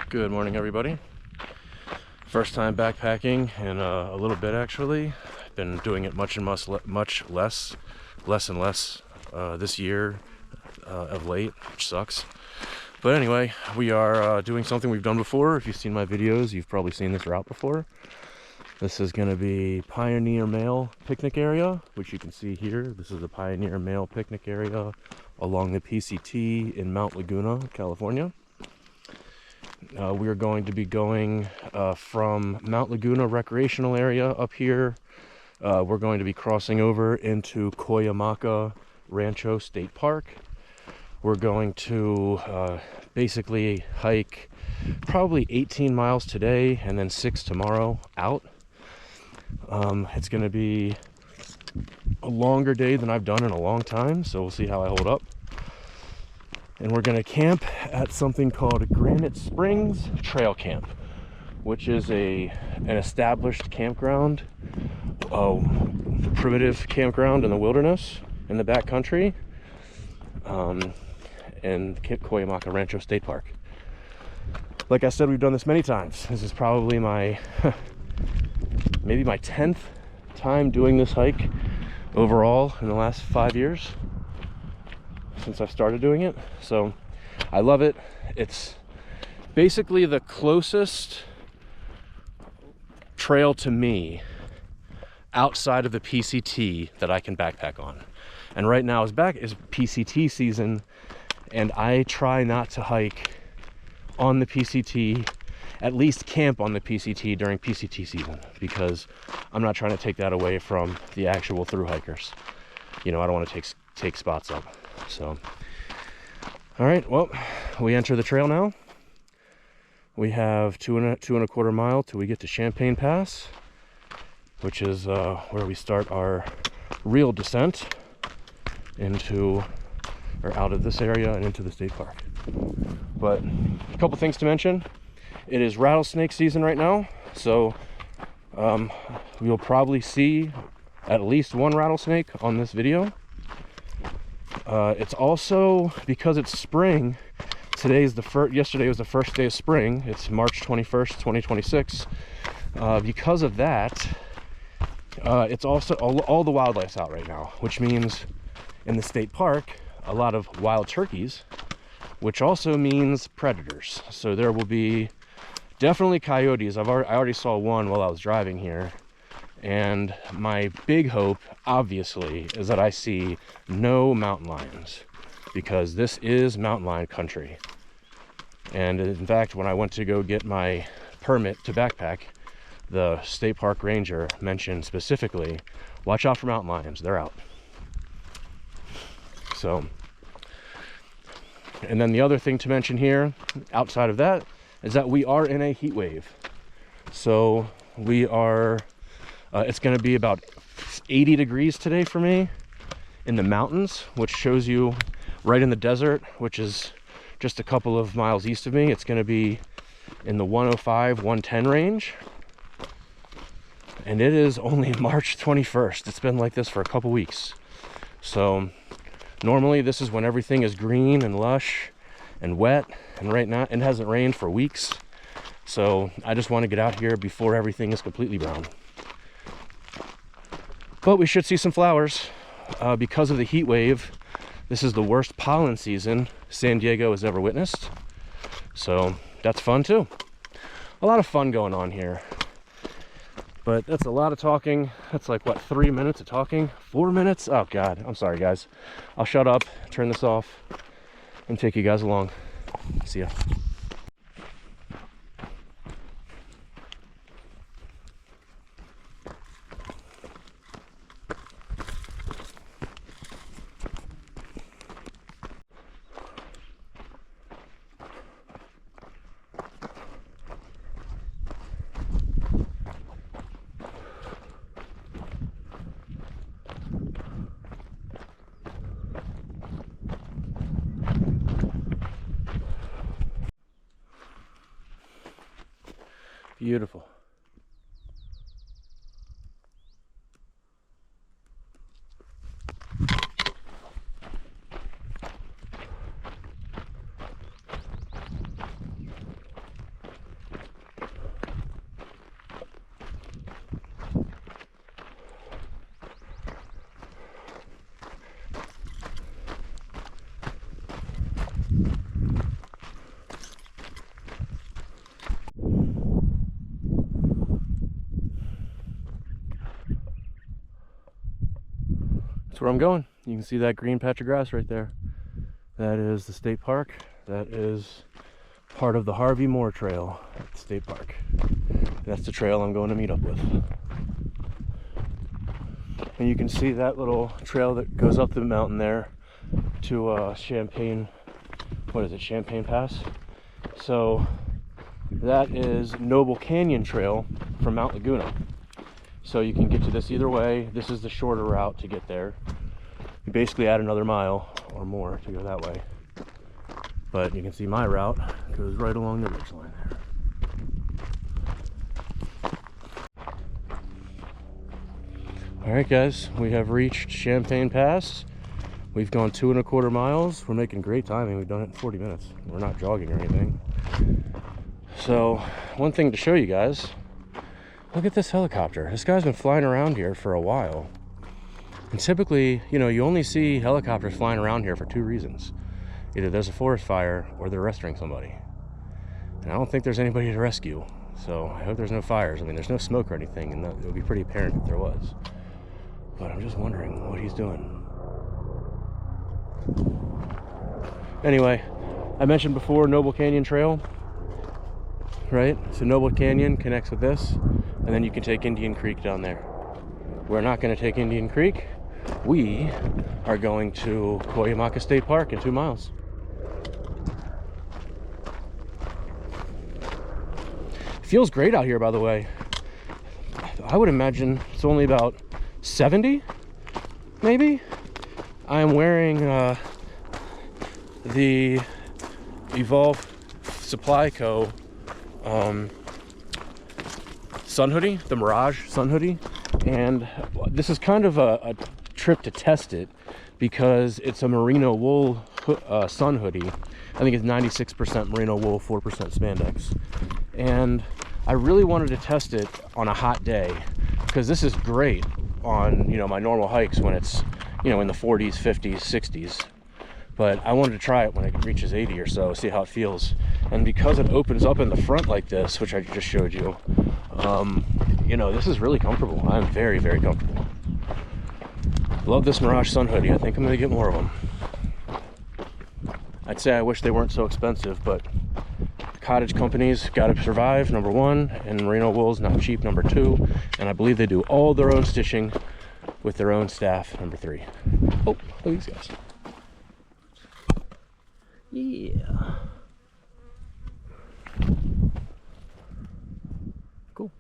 Good morning, everybody. First time backpacking in a little bit, actually. I've been doing it much less this year of late, which sucks. But anyway, we are doing something we've done before. If you've seen my videos, you've probably seen this route before. This is going to be Pioneer Mail Picnic Area, which you can see here. This is the Pioneer Mail Picnic Area along the PCT in Mount Laguna, California. We are going to be going from Mount Laguna recreational area up here. We're going to be crossing over into Cuyamaca Rancho State Park. We're going to basically hike probably 18 miles today and then 6 tomorrow out. It's going to be a longer day than I've done in a long time, so we'll see how I hold up. And we're going to camp at something called Granite Spring Trail Camp, which is an established campground, primitive campground in the wilderness in the backcountry, in Cuyamaca Rancho State Park. Like I said, we've done this many times. This is probably my maybe my 10th time doing this hike overall in the last 5 years since I started doing it. So I love it. It's basically the closest trail to me outside of the PCT that I can backpack on. And right now is PCT season, and I try not to hike on the PCT, at least camp on the PCT during PCT season, because I'm not trying to take that away from the actual thru hikers. You know, I don't want to take spots up. So, all right, well, we enter the trail now. We have two and a quarter mile till we get to Champagne Pass, which is where we start our real descent into, or out of this area and into the state park. But a couple things to mention. It is rattlesnake season right now, so you'll probably see at least one rattlesnake on this video. It's also, because it's spring, yesterday was the first day of spring. It's March 21st, 2026. Because of that, it's also all the wildlife's out right now, which means in the state park, a lot of wild turkeys, which also means predators. So there will be definitely coyotes. I already saw one while I was driving here. And my big hope, obviously, is that I see no mountain lions, because this is mountain lion country. And in fact, when I went to go get my permit to backpack, the state park ranger mentioned specifically, watch out for mountain lions, they're out. So, and then the other thing to mention here, outside of that, is that we are in a heat wave. So we are... it's going to be about 80 degrees today for me in the mountains, which shows you right in the desert, which is just a couple of miles east of me. It's going to be in the 105, 110 range. And it is only March 21st. It's been like this for a couple weeks. So normally this is when everything is green and lush and wet. And right now it hasn't rained for weeks. So I just want to get out here before everything is completely brown. But we should see some flowers because of the heat wave. This is the worst pollen season San Diego has ever witnessed. So that's fun too. A lot of fun going on here. But that's a lot of talking. That's like, what, 3 minutes of talking? 4 minutes? Oh God, I'm sorry guys. I'll shut up, turn this off, and take you guys along. See ya. Beautiful. That's where I'm going. You can see that green patch of grass right there. That is the state park. That is part of the Harvey Moore Trail at the state park. That's the trail I'm going to meet up with. And you can see that little trail that goes up the mountain there to Champagne, what is it, Champagne Pass? So that is Noble Canyon Trail from Mount Laguna. So you can get to this either way. This is the shorter route to get there. You basically add another mile or more to go that way. But you can see my route goes right along the ridgeline there. All right, guys, we have reached Champagne Pass. We've gone 2¼ miles. We're making great timing. We've done it in 40 minutes. We're not jogging or anything. So one thing to show you guys, look at this helicopter. This guy's been flying around here for a while. And typically, you know, you only see helicopters flying around here for 2 reasons. Either there's a forest fire or they're rescuing somebody. And I don't think there's anybody to rescue. So I hope there's no fires. I mean, there's no smoke or anything, and it would be pretty apparent if there was. But I'm just wondering what he's doing. Anyway, I mentioned before Noble Canyon Trail, right? So Noble Canyon connects with this, and then you can take Indian Creek down there. We're not going to take Indian Creek. We are going to Cuyamaca State Park in 2 miles. Feels great out here, by the way. I would imagine it's only about 70, maybe. I'm wearing the Evolve Supply Co. Sun hoodie, the Mirage sun hoodie, and this is kind of a trip to test it because it's a merino wool sun hoodie. I think it's 96% merino wool, 4% spandex, and I really wanted to test it on a hot day because this is great on, you know, my normal hikes when it's, you know, in the 40s, 50s, 60s. But I wanted to try it when it reaches 80 or so, see how it feels. And because it opens up in the front like this, which I just showed you, you know, this is really comfortable. I'm very, very comfortable. Love this Mirage sun hoodie. I think I'm gonna get more of them. I'd say I wish they weren't so expensive, but cottage companies gotta survive, number 1, and merino wool's not cheap, number 2, and I believe they do all their own stitching with their own staff, number 3. Oh, look at these guys. Yeah. Cool.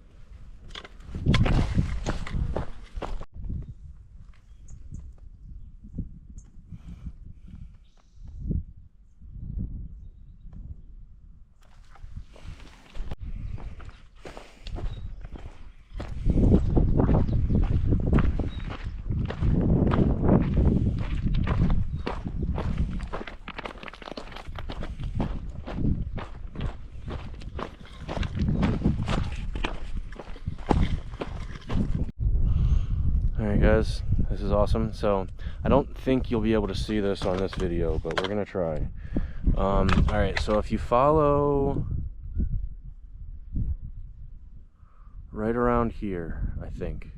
Alright guys, this is awesome. So I don't think you'll be able to see this on this video, but we're gonna try. Alright, so if you follow right around here, I think,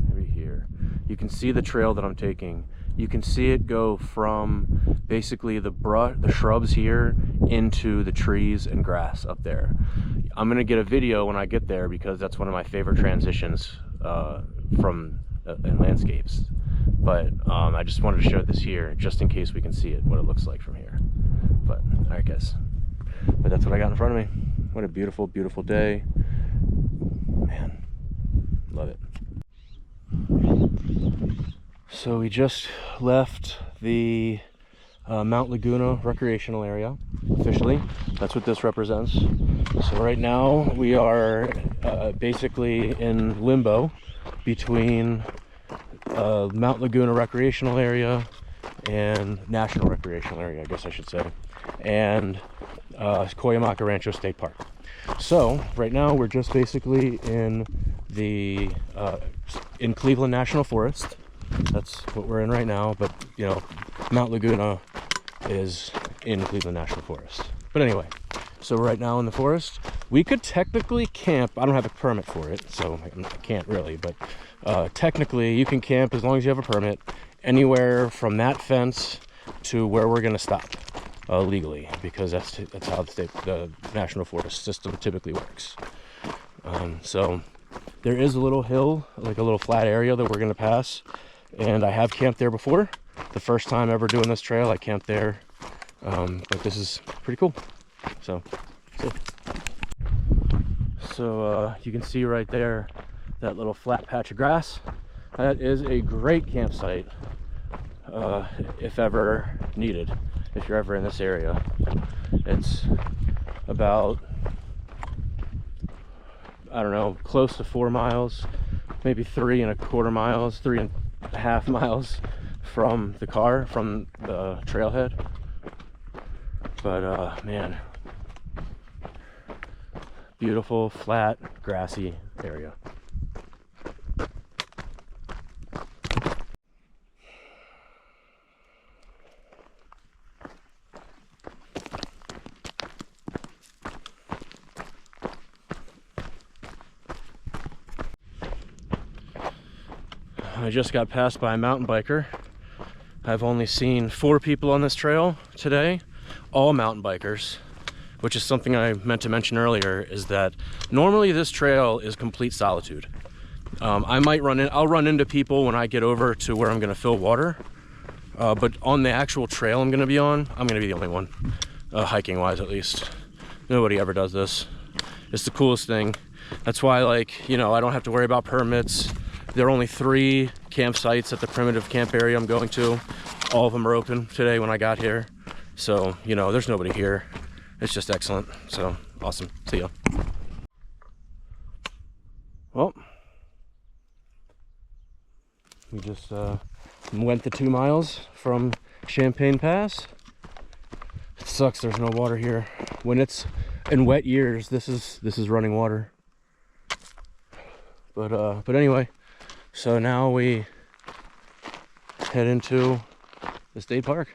maybe here, you can see the trail that I'm taking. You can see it go from basically the shrubs here into the trees and grass up there. I'm gonna get a video when I get there because that's one of my favorite transitions from in landscapes. But I just wanted to show this here just in case we can see it, what it looks like from here. But all right, guys. But that's what I got in front of me. What a beautiful, beautiful day, man. Love it. So we just left the Mount Laguna recreational area officially. That's what this represents. So right now we are basically in limbo between Mount Laguna recreational area and national recreational area, I guess I should say, and Cuyamaca Rancho State Park. So right now we're just basically in the in Cleveland National Forest. That's what we're in right now, but you know, Mount Laguna is in Cleveland National Forest. But anyway, so right now in the forest, We could technically camp. I don't have a permit for it, so I can't really, but technically you can camp as long as you have a permit anywhere from that fence to where we're going to stop legally, because that's how the National Forest system typically works. So there is a little hill, like a little flat area that we're going to pass, and I have camped there before. The first time ever doing this trail, I camped there, but this is pretty cool. So you can see right there that little flat patch of grass. That is a great campsite if ever needed, if you're ever in this area. It's about, I don't know, close to 4 miles, maybe 3.25 miles, 3.5 miles from the trailhead. But man, beautiful, flat, grassy area. I just got passed by a mountain biker. I've only seen 4 people on this trail today, all mountain bikers, which is something I meant to mention earlier, is that normally this trail is complete solitude. I'll run into people when I get over to where I'm gonna fill water, but on the actual trail I'm gonna be on, I'm gonna be the only one, hiking wise at least. Nobody ever does this. It's the coolest thing. That's why, like, you know, I don't have to worry about permits. There are only 3 campsites at the primitive camp area I'm going to. All of them are open today when I got here. So, you know, there's nobody here. It's just excellent. So, awesome. See ya. Well, we just went the 2 miles from Champagne Pass. It sucks there's no water here. When it's in wet years, this is running water. But anyway, so now we head into the state park.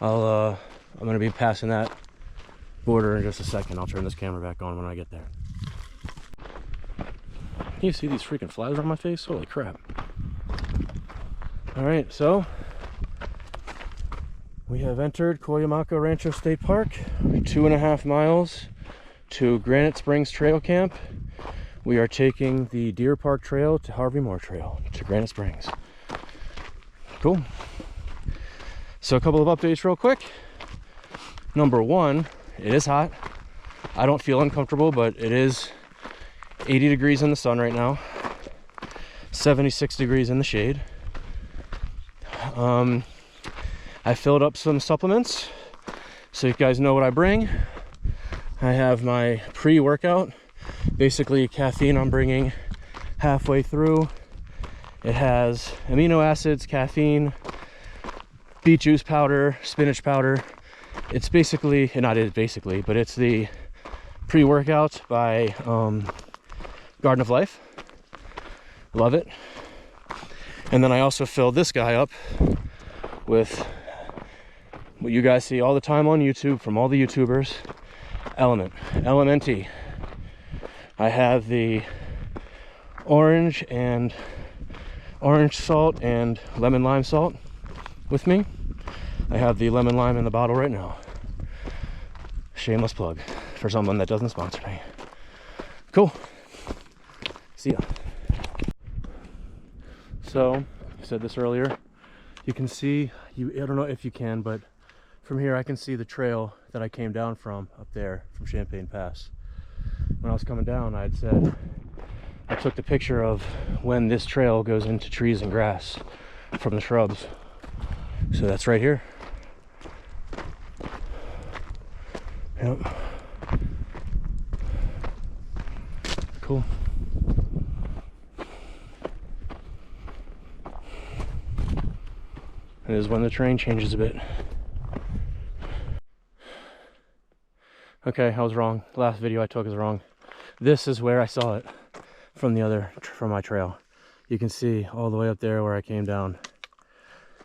I'm gonna be passing that border in just a second. I'll turn this camera back on when I get there. Can you see these freaking flies on my face? Holy crap. All right, so we have entered Cuyamaca Rancho State Park, 2.5 miles to Granite Springs Trail Camp. We are taking the Deer Park Trail to Harvey Moore Trail to Granite Springs. Cool. So a couple of updates real quick. Number 1, it is hot. I don't feel uncomfortable, but it is 80 degrees in the sun right now, 76 degrees in the shade. I filled up some supplements, so you guys know what I bring. I have my pre-workout, basically caffeine I'm bringing halfway through. It has amino acids, caffeine, beet juice powder, spinach powder. It's basically, not it basically, but it's the pre-workout by Garden of Life. Love it. And then I also filled this guy up with what you guys see all the time on YouTube from all the YouTubers, LMNT. I have the orange salt and lemon lime salt with me. I have the lemon lime in the bottle right now. Shameless plug for someone that doesn't sponsor me. Cool. See ya. So, I said this earlier. You can see, I don't know if you can, but from here I can see the trail that I came down from up there from Champagne Pass. When I was coming down, I had said I took the picture of when this trail goes into trees and grass from the shrubs. So that's right here. Yep. Cool. It is when the terrain changes a bit. Okay, I was wrong. The last video I took is wrong. This is where I saw it from my trail. You can see all the way up there where I came down.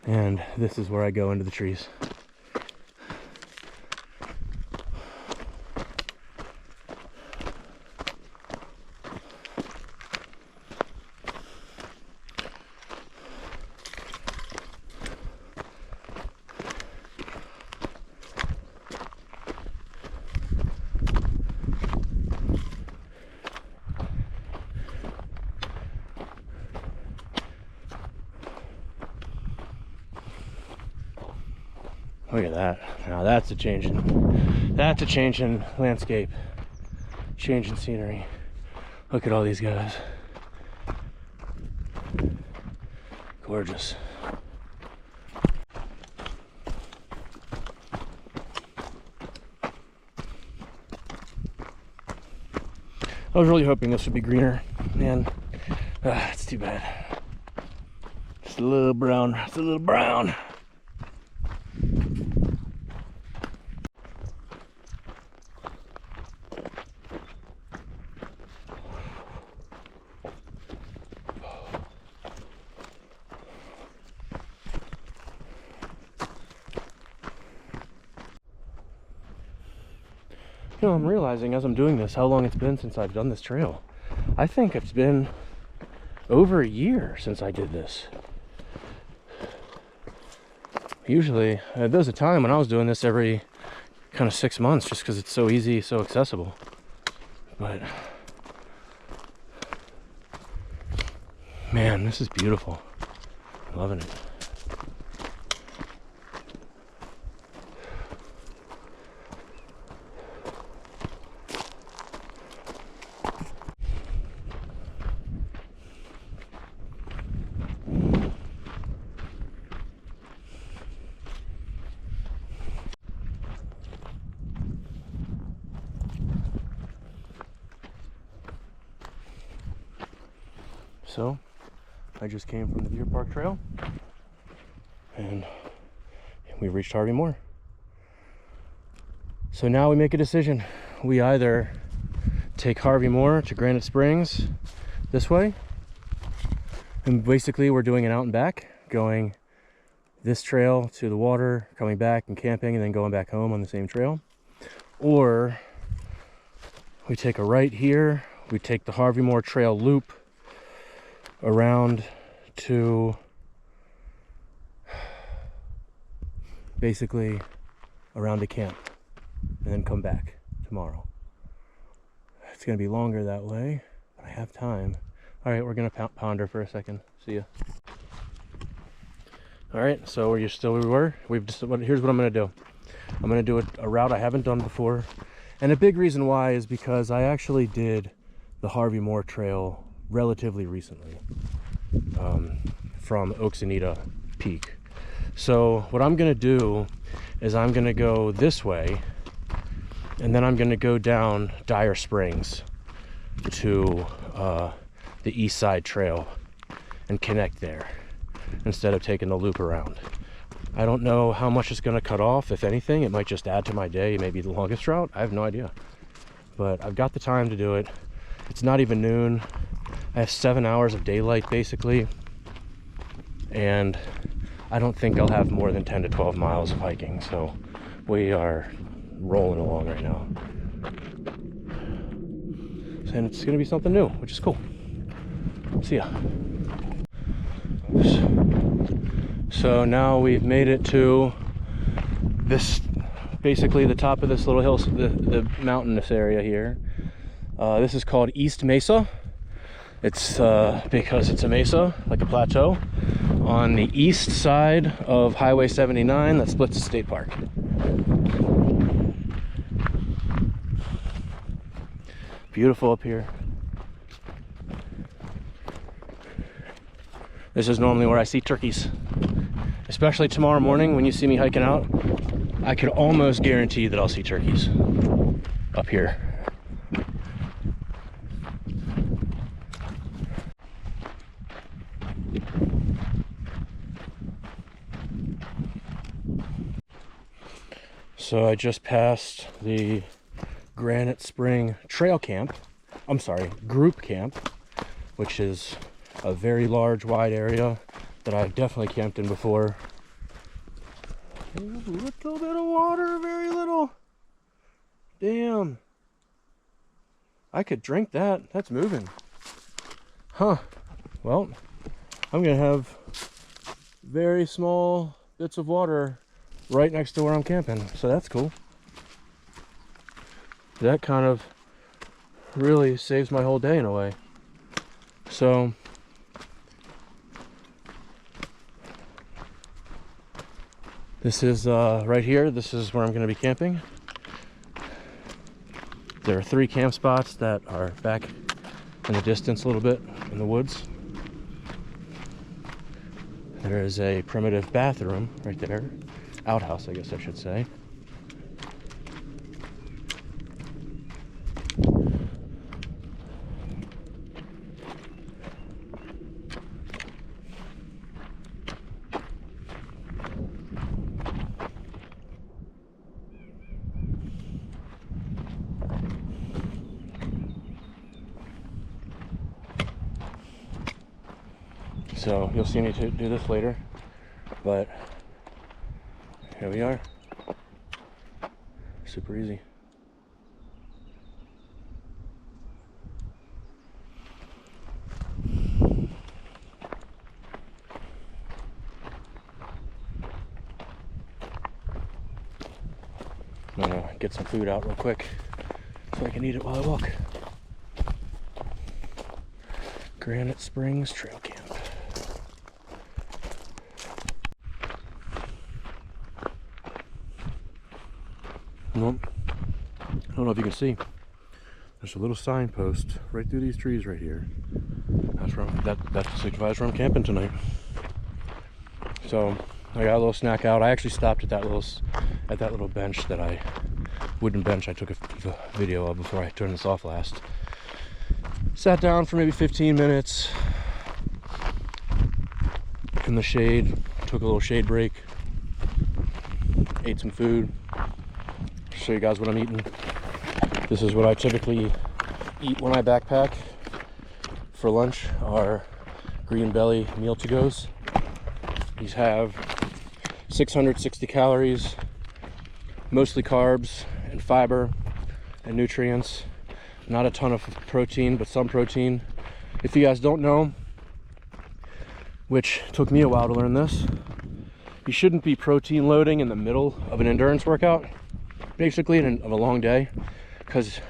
And this is where I go into the trees. Look at that. Now that's a change in landscape. Change in scenery. Look at all these guys. Gorgeous. I was really hoping this would be greener, man. It's too bad. It's a little brown. It's a little brown. You know, I'm realizing as I'm doing this how long it's been since I've done this trail. I think it's been over a year since I did this. Usually, there was a time when I was doing this every kind of 6 months just because it's so easy, so accessible. But, man, this is beautiful. I'm loving it. So, I just came from the Deer Park Trail, and we reached Harvey Moore. So now we make a decision. We either take Harvey Moore to Granite Springs this way, and basically we're doing an out and back, going this trail to the water, coming back and camping, and then going back home on the same trail. Or we take a right here, we take the Harvey Moore Trail loop around to basically around to camp and then come back tomorrow. It's going to be longer that way, but I have time. All right, we're going to ponder for a second. See ya. All right, so we're still where we were. Here's what I'm going to do. I'm going to do a route I haven't done before, and a big reason why is because I actually did the Harvey Moore Trail relatively recently, from Oxenita Peak. So what I'm going to do is I'm going to go this way, and then I'm going to go down Dire Springs to the East Side Trail and connect there instead of taking the loop around. I don't know how much it's going to cut off. If anything, it might just add to my day, maybe the longest route. I have no idea, but I've got the time to do it. It's not even noon. I have 7 hours of daylight basically, and I don't think I'll have more than 10 to 12 miles of hiking, so we are rolling along right now. And it's gonna be something new, which is cool. See ya. So now we've made it to this, basically the top of this little hill, the mountainous area here. This is called East Mesa. It's because it's a mesa, like a plateau, on the east side of Highway 79 that splits the state park. Beautiful up here. This is normally where I see turkeys. Especially tomorrow morning when you see me hiking out, I could almost guarantee that I'll see turkeys up here. So I just passed the Granite Spring Trail Camp. I'm sorry, Group Camp, which is a very large, wide area that I've definitely camped in before. A little bit of water, very little. Damn. I could drink that. That's moving. Huh. Well, I'm gonna have very small bits of water right next to where I'm camping, so that's cool. That kind of really saves my whole day in a way. So This is right here. This is where I'm going to be camping. There are 3 camp spots that are back in the distance a little bit in the woods. There is a primitive bathroom right there. Outhouse, I guess I should say. So you'll see me do this later, but here we are. Super easy. I'm gonna get some food out real quick so I can eat it while I walk. Granite Spring Trail Camp. Well, I don't know if you can see. There's a little signpost right through these trees right here. That's where that signifies where I'm camping tonight. So I got a little snack out. I actually stopped at that little bench wooden bench I took a video of before I turned this off last. Sat down for maybe 15 minutes in the shade. Took a little shade break. Ate some food. Show you guys what I'm eating. This is what I typically eat when I backpack for lunch, are Green Belly meal to goes. These have 660 calories, mostly carbs and fiber and nutrients. Not a ton of protein, but some protein. If you guys don't know, which took me a while to learn this, you shouldn't be protein loading in the middle of an endurance workout, basically of a long day, because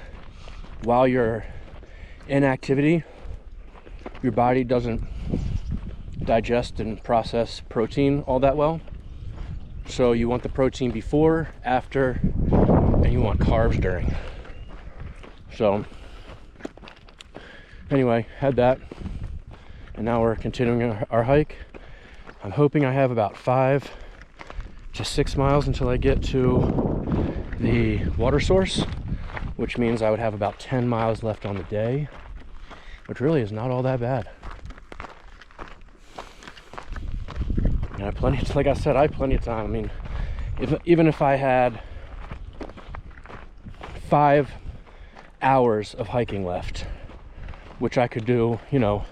while you're in activity, your body doesn't digest and process protein all that well. So you want the protein before, after, and you want carbs during. So anyway, had that, and now we're continuing our hike. I'm hoping I have about 5 to 6 miles until I get to the water source, which means I would have about 10 miles left on the day, which really is not all that bad. And I have plenty, like I said, I have plenty of time. I mean, even if I had 5 hours of hiking left, which I could do, you know,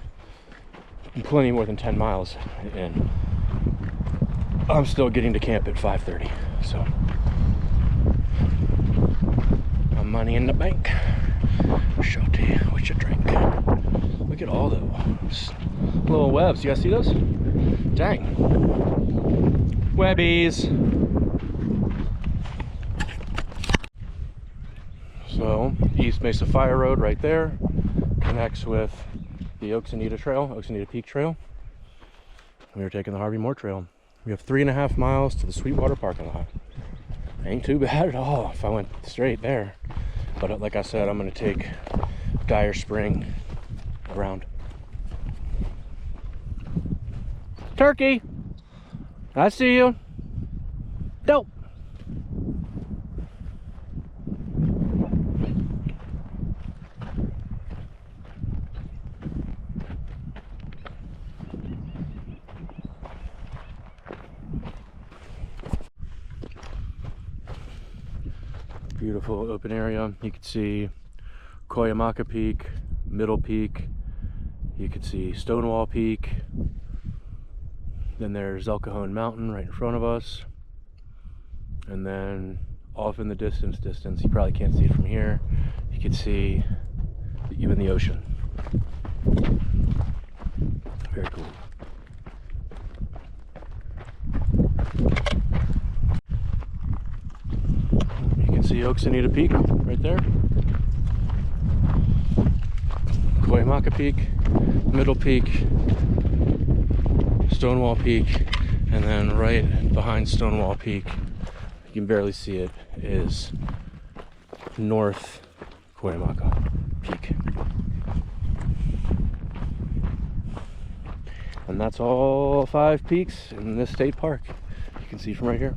plenty more than 10 miles in, I'm still getting to camp at 5:30. So money in the bank. Shorty, what you drink? Look at all those little webs. You guys see those? Dang. Webbies. So, East Mesa Fire Road right there connects with the Oxenita Peak Trail. We are taking the Harvey Moore Trail. We have 3.5 miles to the Sweetwater parking lot. Ain't too bad at all if I went straight there. But like I said, I'm going to take Dyer Spring around. Turkey! I see you. Dope! Beautiful open area. You could see Cuyamaca Peak, Middle Peak. You could see Stonewall Peak. Then there's El Cajon Mountain right in front of us. And then off in the distance, you probably can't see it from here, you could see even the ocean. Very cool. See Oxenita Peak right there. Cuyamaca Peak, Middle Peak, Stonewall Peak, And then right behind Stonewall Peak, you can barely see it, is North Cuyamaca Peak. And that's all 5 peaks in this state park. You can see from right here.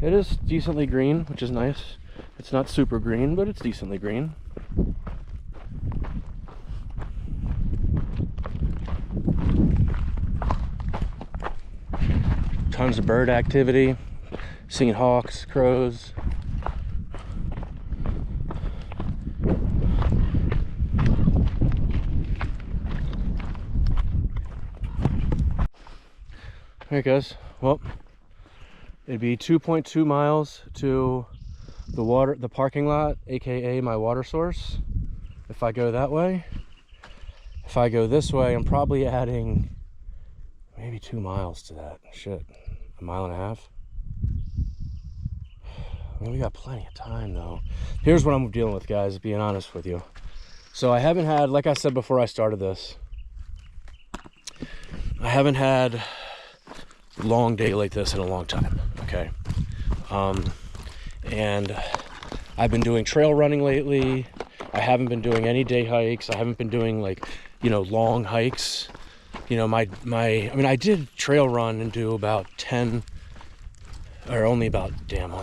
It is decently green, which is nice. It's not super green, but it's decently green. Tons of bird activity, seeing hawks, crows. Alright guys, well, it'd be 2.2 miles to the parking lot, aka my water source, if I go that way. If I go this way, I'm probably adding maybe 2 miles to that. Shit, 1.5 miles. I mean, we got plenty of time though. Here's what I'm dealing with, guys, being honest with you. So I haven't had, like I said before I started this, I haven't had a long day like this in a long time, okay? And I've been doing trail running lately. I haven't been doing any day hikes. I haven't been doing, like, you know, long hikes. You know, I mean, I did trail run and do about 10, or only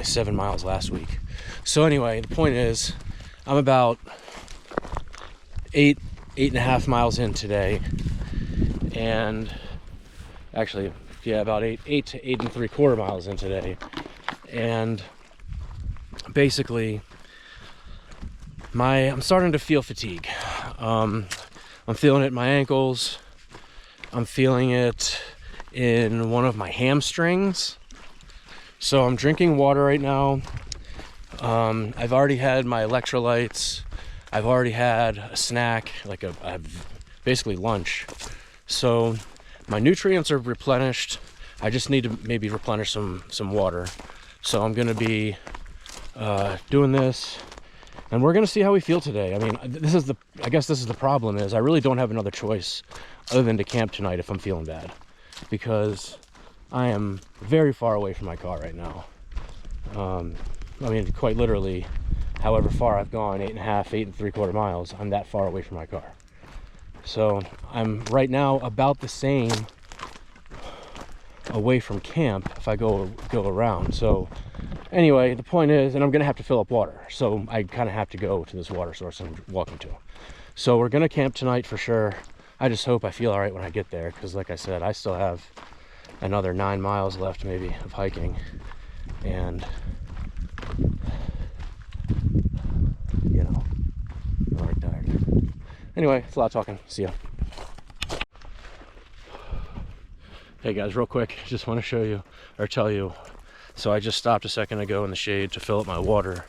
7 miles last week. So anyway, the point is, I'm about 8.5 miles in today, and actually, yeah, about 8 to 8.75 miles in today, and basically, I'm starting to feel fatigue. I'm feeling it in my ankles. I'm feeling it in one of my hamstrings. So I'm drinking water right now. I've already had my electrolytes. I've already had a snack, like basically lunch. So my nutrients are replenished. I just need to maybe replenish some water. So I'm gonna be doing this, and we're gonna see how we feel today. I mean, I guess this is the problem, is I really don't have another choice other than to camp tonight if I'm feeling bad, because I am very far away from my car right now. I mean, quite literally, however far I've gone, 8.75 miles, I'm that far away from my car. So I'm right now about the same away from camp if I go around. So anyway, the point is, and I'm gonna have to fill up water, so I kind of have to go to this water source I'm walking to. So we're gonna camp tonight for sure. I just hope I feel all right when I get there, because like I said, I still have another 9 miles left maybe of hiking, and you know, I'm already tired. Anyway, it's a lot of talking. See ya. Hey guys, real quick, just want to show you, or tell you, so I just stopped a second ago in the shade to fill up my water,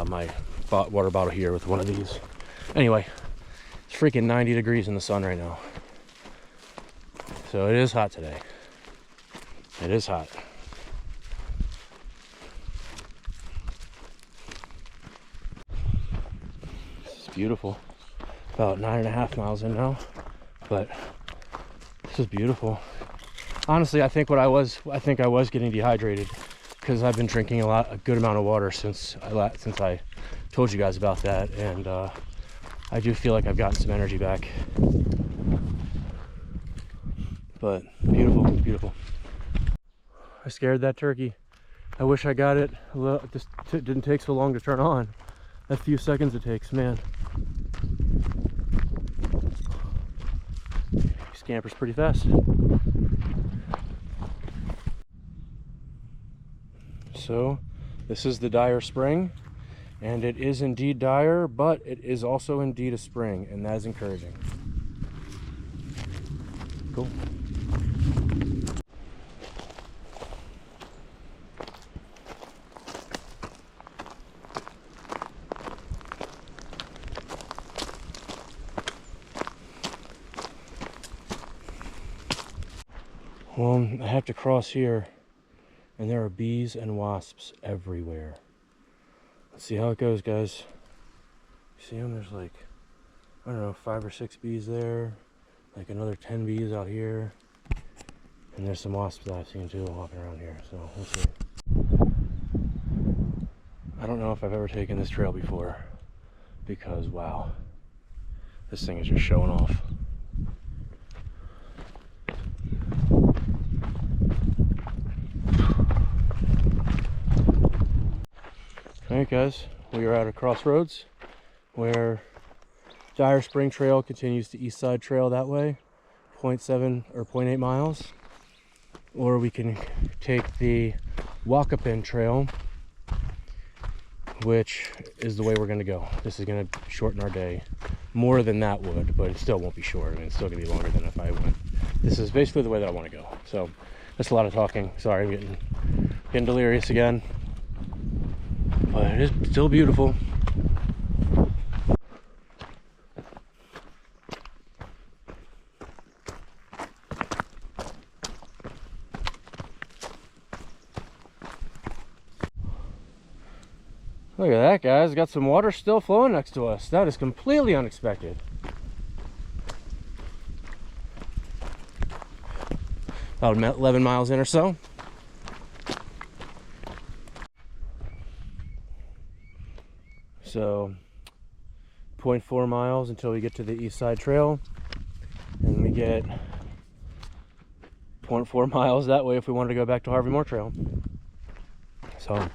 my water bottle here with one of these. Anyway, it's freaking 90 degrees in the sun right now. So it is hot today. It is hot. This is beautiful. About 9.5 miles in now, but this is beautiful. Honestly, I think I was getting dehydrated, because I've been drinking a good amount of water since I told you guys about that, and I do feel like I've gotten some energy back. But beautiful, beautiful. I scared that turkey. I wish I got it. Just didn't take so long to turn on. That few seconds it takes, man. He scampers pretty fast. So this is the dire spring, and it is indeed dire, but it is also indeed a spring, and that is encouraging. Cool. Well, I have to cross here, and there are bees and wasps everywhere. Let's see how it goes, guys. See them? There's like, I don't know, 5 or 6 bees there, like another 10 bees out here. And there's some wasps that I've seen too walking around here, so we'll see. I don't know if I've ever taken this trail before, because wow, this thing is just showing off. Alright guys, we are at a crossroads where Granite Spring Trail continues to East Side Trail that way, 0.7 or 0.8 miles. Or we can take the Walk-Up-In Trail, which is the way we're going to go. This is going to shorten our day. More than that would, but it still won't be short. I mean, it's still going to be longer than if I went. This is basically the way that I want to go. So that's a lot of talking. Sorry, I'm getting delirious again. But it is still beautiful. Look at that, guys. Got some water still flowing next to us. That is completely unexpected. About 11 miles in or so. So 0.4 miles until we get to the East Side Trail, and we get 0.4 miles that way if we wanted to go back to Harvey Moore Trail. So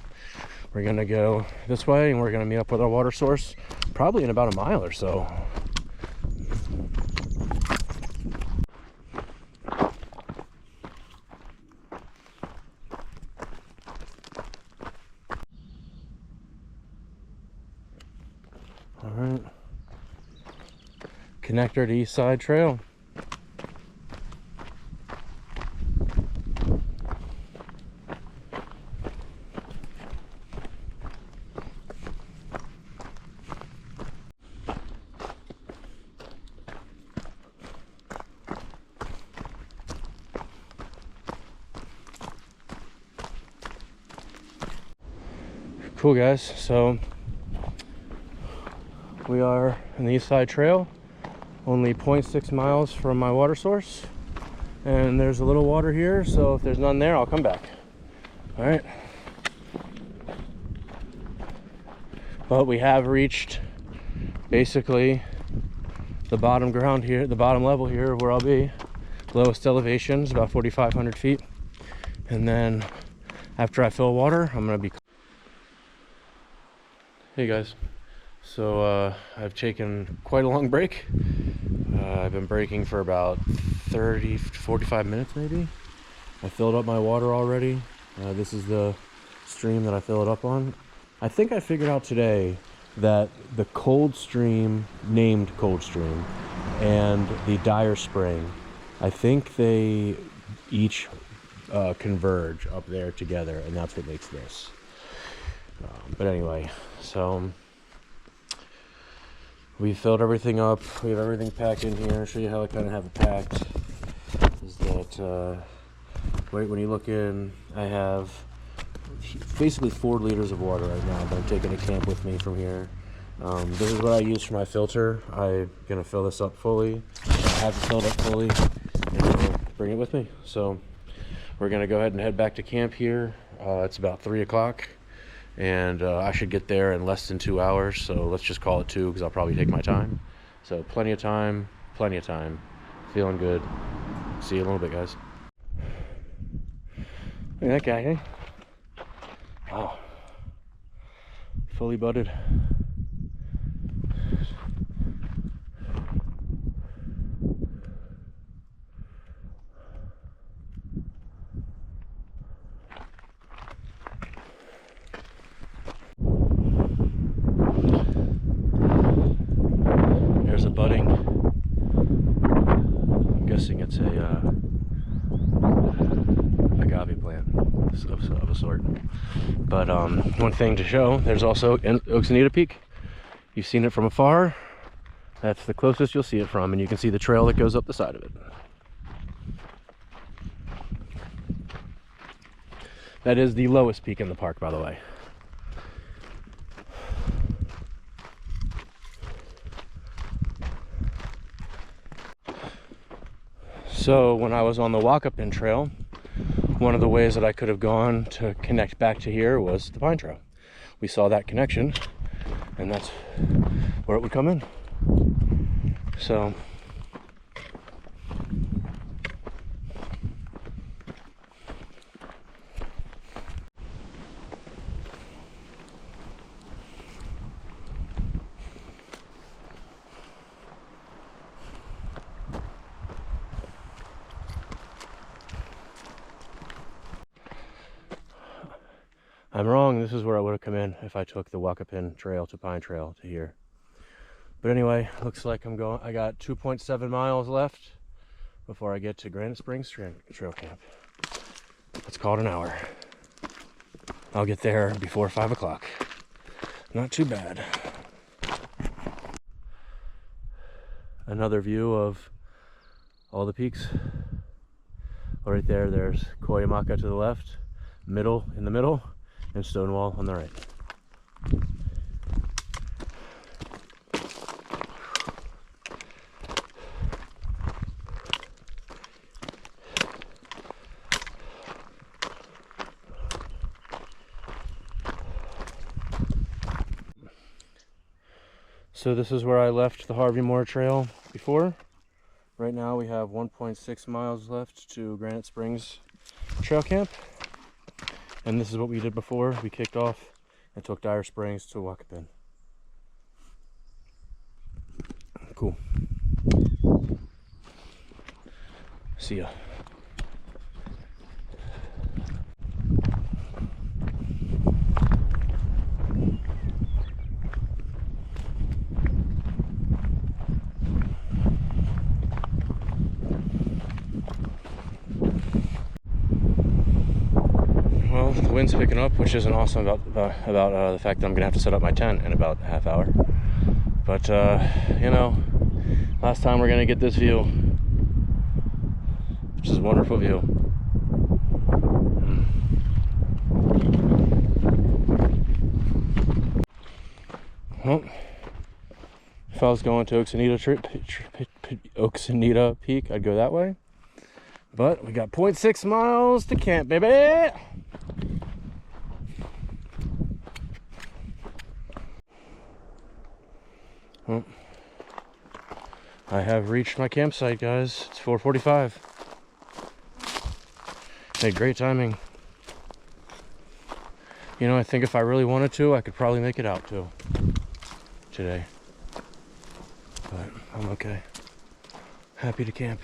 we're gonna go this way, and we're gonna meet up with our water source probably in about a mile or so. All right, connector to East Side Trail. Cool guys, so we are in the East Side Trail, only 0.6 miles from my water source, and there's a little water here, so if there's none there, I'll come back. All right, but we have reached basically the bottom ground here, the bottom level here where I'll be. Lowest elevation is about 4,500 feet, and then after I fill water, I'm gonna be. Hey guys, so I've taken quite a long break. I've been breaking for about 30 to 45 minutes maybe. I filled up my water already. This is the stream that I fill it up on. I think I figured out today that the cold stream, named cold stream, and the dire spring, I think they each converge up there together, and that's what makes this. But anyway, so we filled everything up. We have everything packed in here. I'll show you how I kind of have it packed. Is that right when you look in, I have basically 4 liters of water right now that I'm taking to camp with me from here. This is what I use for my filter. I'm gonna fill this up fully. I have it filled up fully, and I'll bring it with me. So we're gonna go ahead and head back to camp here. It's about 3 o'clock. And I should get there in less than 2 hours, so let's just call it 2 because I'll probably take my time. So plenty of time, feeling good. See you in a little bit, guys. Look at that guy, hey? Wow, fully budded. There's a budding. I'm guessing it's a agave plant of a sort. But one thing to show, there's also Oxanita Peak. You've seen it from afar. That's the closest you'll see it from, and you can see the trail that goes up the side of it. That is the lowest peak in the park, by the way. So when I was on the Walk-Up-In Trail, one of the ways that I could have gone to connect back to here was the Pine Trail. We saw that connection, and that's where it would come in. So I'm wrong. This is where I would have come in if I took the Walk-Up-In Trail to Pine Trail to here. But anyway, looks like I got 2.7 miles left before I get to Granite Spring Trail Camp. Let's call it an hour. I'll get there before 5 o'clock. Not too bad. Another view of all the peaks. Right there, there's Cuyamaca to the left, in the middle, and Stonewall on the right. So this is where I left the Harvey Moore Trail before. Right now we have 1.6 miles left to Granite Springs Trail Camp. And this is what we did before. We kicked off and took Dire Springs to Walk-Up-In. Cool. See ya. Well, the wind's picking up, which isn't awesome about the fact that I'm gonna have to set up my tent in about a half hour. But you know, last time we're gonna get this view, which is a wonderful view. Well, if I was going to Oxenita Peak, I'd go that way. But we got 0.6 miles to camp, baby. Well, I have reached my campsite, guys. It's 4:45. Hey, great timing. You know, I think if I really wanted to, I could probably make it out too today. But I'm okay. Happy to camp.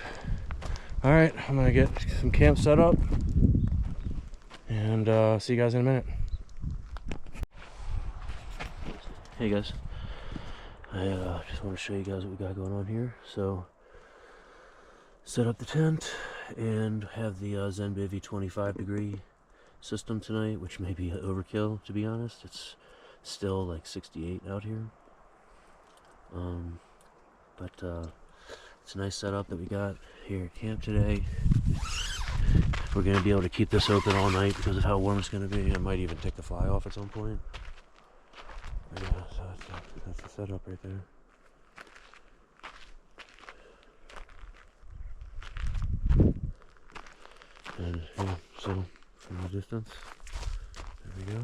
All right, I'm gonna get some camp set up and see you guys in a minute. Hey guys. I just want to show you guys what we got going on here. So, set up the tent and have the ZenBivy 25-degree system tonight, which may be overkill, to be honest. It's still like 68 out here. But it's a nice setup that we got here at camp today. We're going to be able to keep this open all night because of how warm it's going to be. I might even take the fly off at some point. Yeah, so that's the setup right there. And yeah, so from the distance, there we go.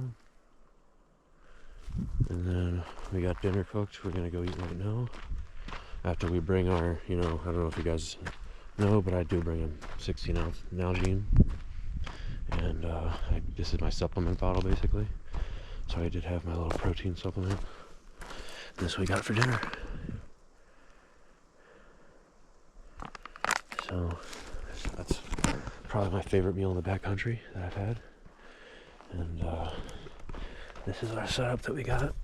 And then we got dinner cooked. We're gonna go eat right now. After we bring our, I don't know if you guys know, but I do bring a 16-ounce Nalgene. And this is my supplement bottle basically. So I did have my little protein supplement. This we got for dinner. So that's probably my favorite meal in the backcountry that I've had. And this is our setup that we got.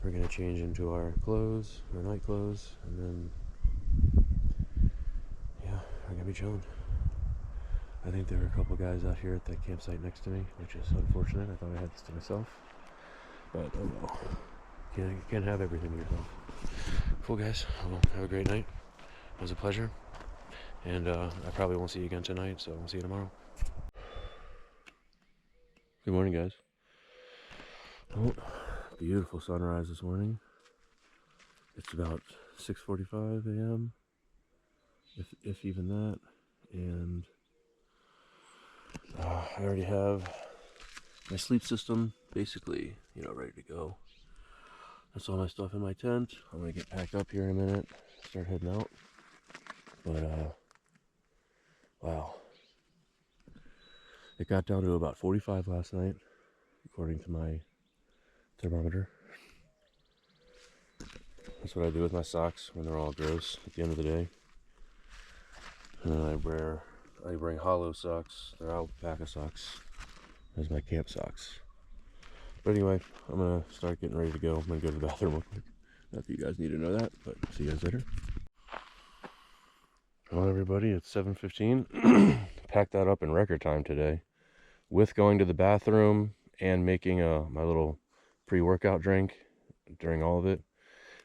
We're gonna change into our clothes, our night clothes, and then yeah, we're gonna be chilling. I think there are a couple guys out here at the campsite next to me, which is unfortunate. I thought I had this to myself, but oh well. You can't have everything to yourself. Cool guys, well, have a great night. It was a pleasure, and I probably won't see you again tonight, so I'll see you tomorrow. Good morning, guys. Oh, beautiful sunrise this morning. It's about 6:45 a.m. if even that. And I already have my sleep system basically, you know, ready to go. That's all my stuff in my tent. I'm gonna get packed up here in a minute, start heading out. But wow, it got down to about 45 last night, according to my thermometer. That's what I do with my socks when they're all gross at the end of the day. And then I bring hollow socks. They're alpaca socks as my camp socks. But anyway, I'm gonna start getting ready to go. I'm gonna go to the bathroom real quick. Not that you guys need to know that, but see you guys later. Well, everybody, it's 7:15. Packed that up in record time today, with going to the bathroom and making my little pre-workout drink during all of it.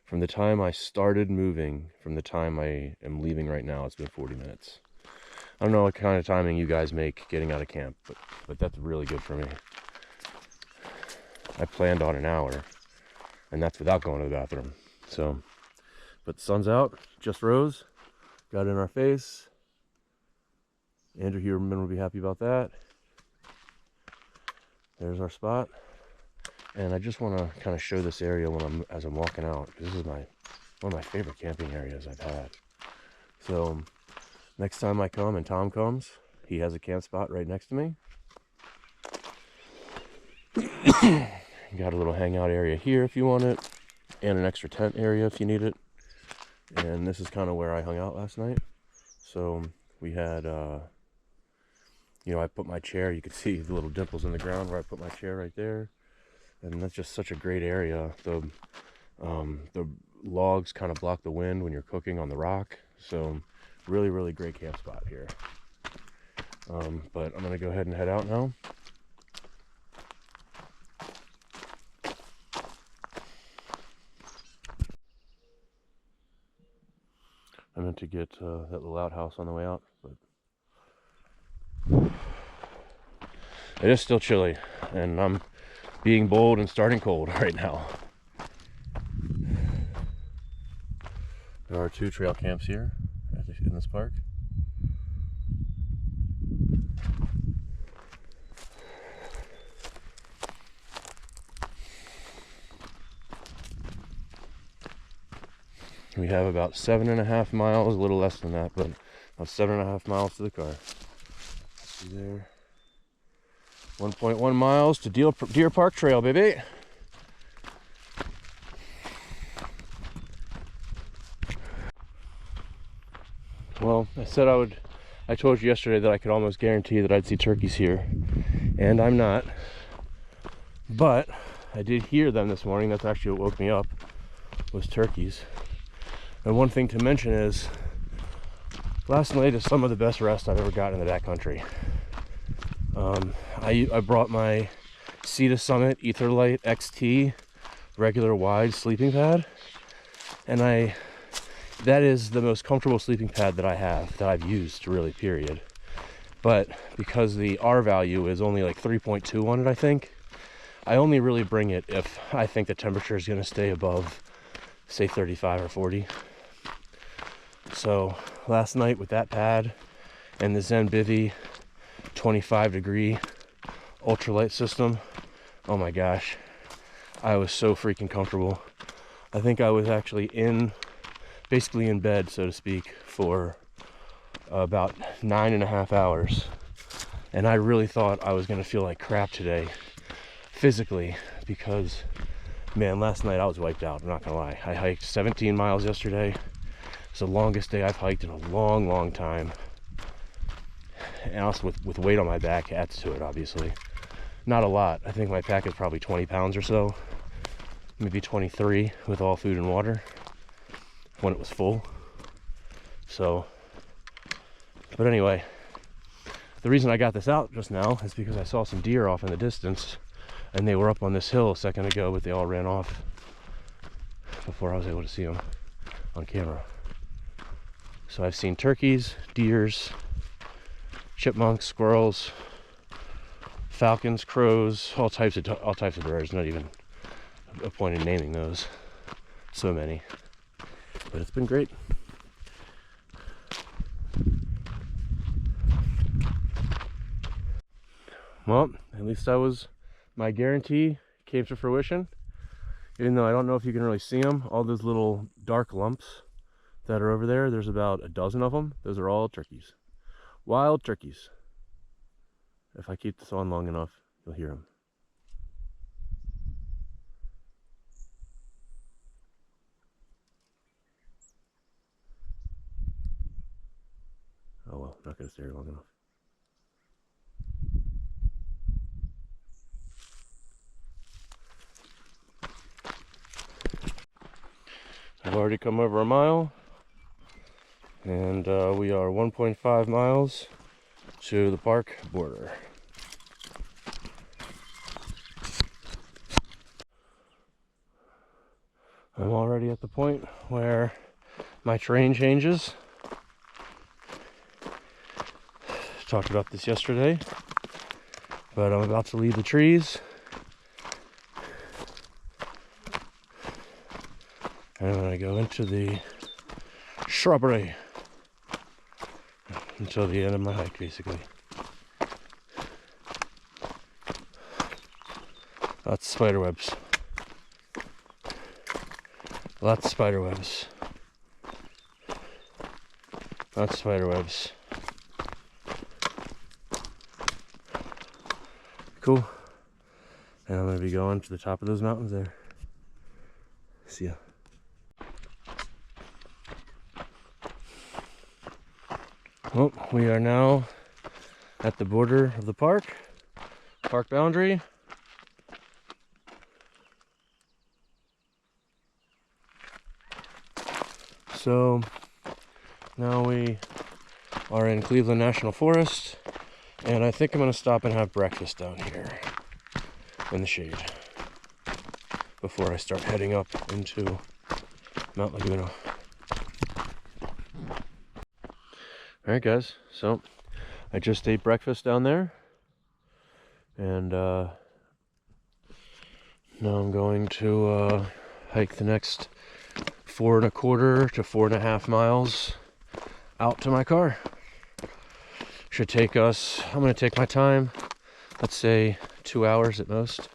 From the time I started moving, from the time I am leaving right now, it's been 40 minutes. I don't know what kind of timing you guys make getting out of camp, but that's really good for me. I planned on an hour, and that's without going to the bathroom. So, but the sun's out, just rose, got in our face. Andrew Huberman will be happy about that. There's our spot. And I just want to kind of show this area as I'm walking out. This is one of my favorite camping areas I've had. So next time I come and Tom comes, he has a camp spot right next to me. Got a little hangout area here if you want it, and an extra tent area if you need it. And this is kind of where I hung out last night. So we had, you know, I put my chair. You could see the little dimples in the ground where I put my chair right there. And that's just such a great area. The logs kind of block the wind when you're cooking on the rock. So really, really great camp spot here. But I'm gonna go ahead and head out now. I meant to get that little outhouse on the way out, but it is still chilly, and I'm being bold and starting cold right now. There are 2 trail camps here in this park. We have about 7.5 miles, a little less than that, but about 7.5 miles to the car. See there. 1.1 miles to Deer Park Trail, baby. Well, I told you yesterday that I could almost guarantee that I'd see turkeys here, and I'm not. But I did hear them this morning. That's actually what woke me up, was turkeys. And one thing to mention is, last night is some of the best rest I've ever gotten in the backcountry. I brought my Sea to Summit Etherlite XT regular wide sleeping pad, and that is the most comfortable sleeping pad that I have, that I've used, really, period. But because the R value is only like 3.2 on it, I think, I only really bring it if I think the temperature is going to stay above, say, 35 or 40. So last night with that pad and the Zen Bivy 25 degree ultralight system, oh my gosh, I was so freaking comfortable. I think I was actually basically in bed, so to speak, for about 9.5 hours. And I really thought I was going to feel like crap today, physically, because, man, last night I was wiped out, I'm not going to lie. I hiked 17 miles yesterday. It's the longest day I've hiked in a long, long time. And also with weight on my back adds to it, obviously. Not a lot. I think my pack is probably 20 pounds or so. Maybe 23 with all food and water when it was full. So, but anyway, the reason I got this out just now is because I saw some deer off in the distance, and they were up on this hill a second ago, but they all ran off before I was able to see them on camera. So I've seen turkeys, deers, chipmunks, squirrels, falcons, crows, all types of birds. Not even a point in naming those. So many, but it's been great. Well, at least my guarantee came to fruition. Even though I don't know if you can really see them, all those little dark lumps that are over there, there's about a dozen of them. Those are all turkeys. Wild turkeys. If I keep this on long enough, you'll hear them. Oh well, not gonna stay here long enough. I've already come over a mile, and we are 1.5 miles to the park border. I'm already at the point where my terrain changes. Talked about this yesterday, but I'm about to leave the trees. And I'm gonna go into the shrubbery until the end of my hike, basically. Lots of spider webs. Lots of spider webs. Lots of spider webs. Cool. And I'm gonna be going to the top of those mountains there. See ya. Well, we are now at the border of the park boundary. So now we are in Cleveland National Forest, and I think I'm going to stop and have breakfast down here in the shade before I start heading up into Mount Laguna. Alright guys, so I just ate breakfast down there, and now I'm going to hike the next 4.25 to 4.5 miles out to my car. Should take us, I'm going to take my time, let's say 2 hours at most.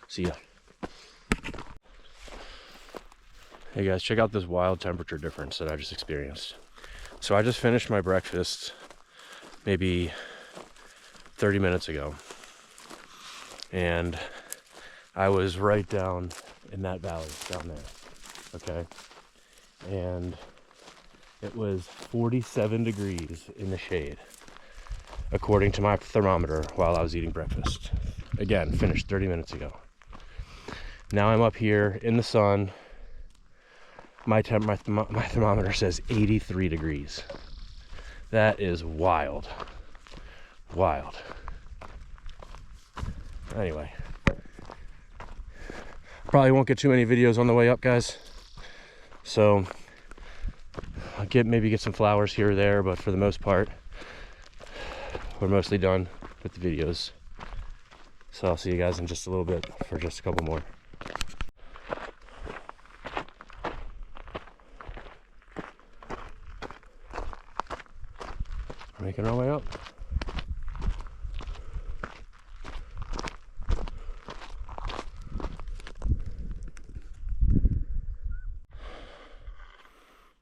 See ya. Hey guys, check out this wild temperature difference that I just experienced. So I just finished my breakfast maybe 30 minutes ago, and I was right down in that valley down there, okay? And it was 47 degrees in the shade, according to my thermometer, while I was eating breakfast. Again, finished 30 minutes ago. Now I'm up here in the sun. My thermometer says 83 degrees. That is wild. Wild. Anyway. Probably won't get too many videos on the way up, guys. So, I'll maybe get some flowers here or there, but for the most part, we're mostly done with the videos. So I'll see you guys in just a little bit for just a couple more. Making our way up.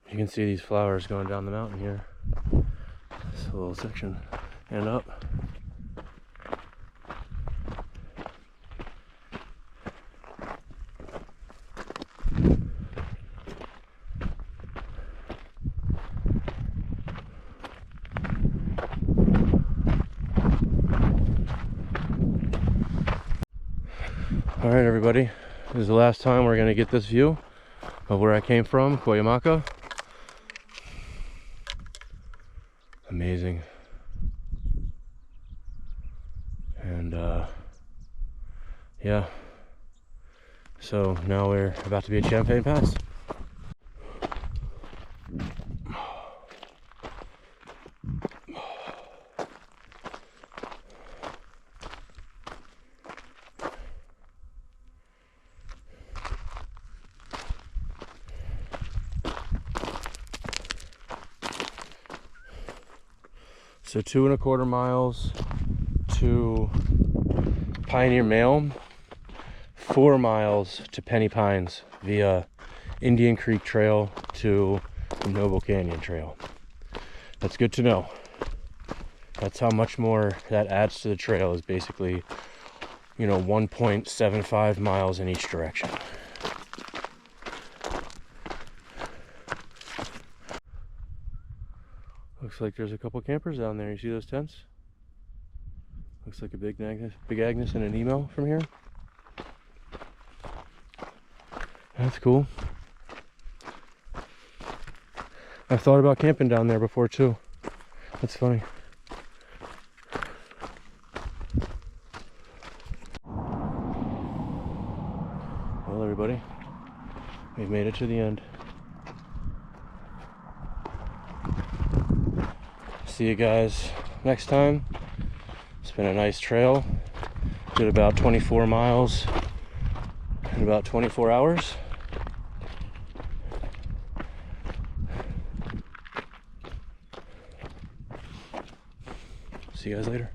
You can see these flowers going down the mountain here. This little section and up. All right, everybody, this is the last time we're gonna get this view of where I came from, Cuyamaca. Amazing. And yeah, so now we're about to be at Champagne Pass. So 2.25 miles to Pioneer Mail, 4 miles to Penny Pines via Indian Creek Trail to the Noble Canyon Trail. That's good to know. That's how much more that adds to the trail, is basically, you know, 1.75 miles in each direction. Looks like there's a couple campers down there. You see those tents? Looks like a Big Agnes and an emo from here. That's cool. I've thought about camping down there before too. That's funny. Well, everybody, we've made it to the end. See you guys next time. It's been a nice trail. Did about 24 miles in about 24 hours. See you guys later.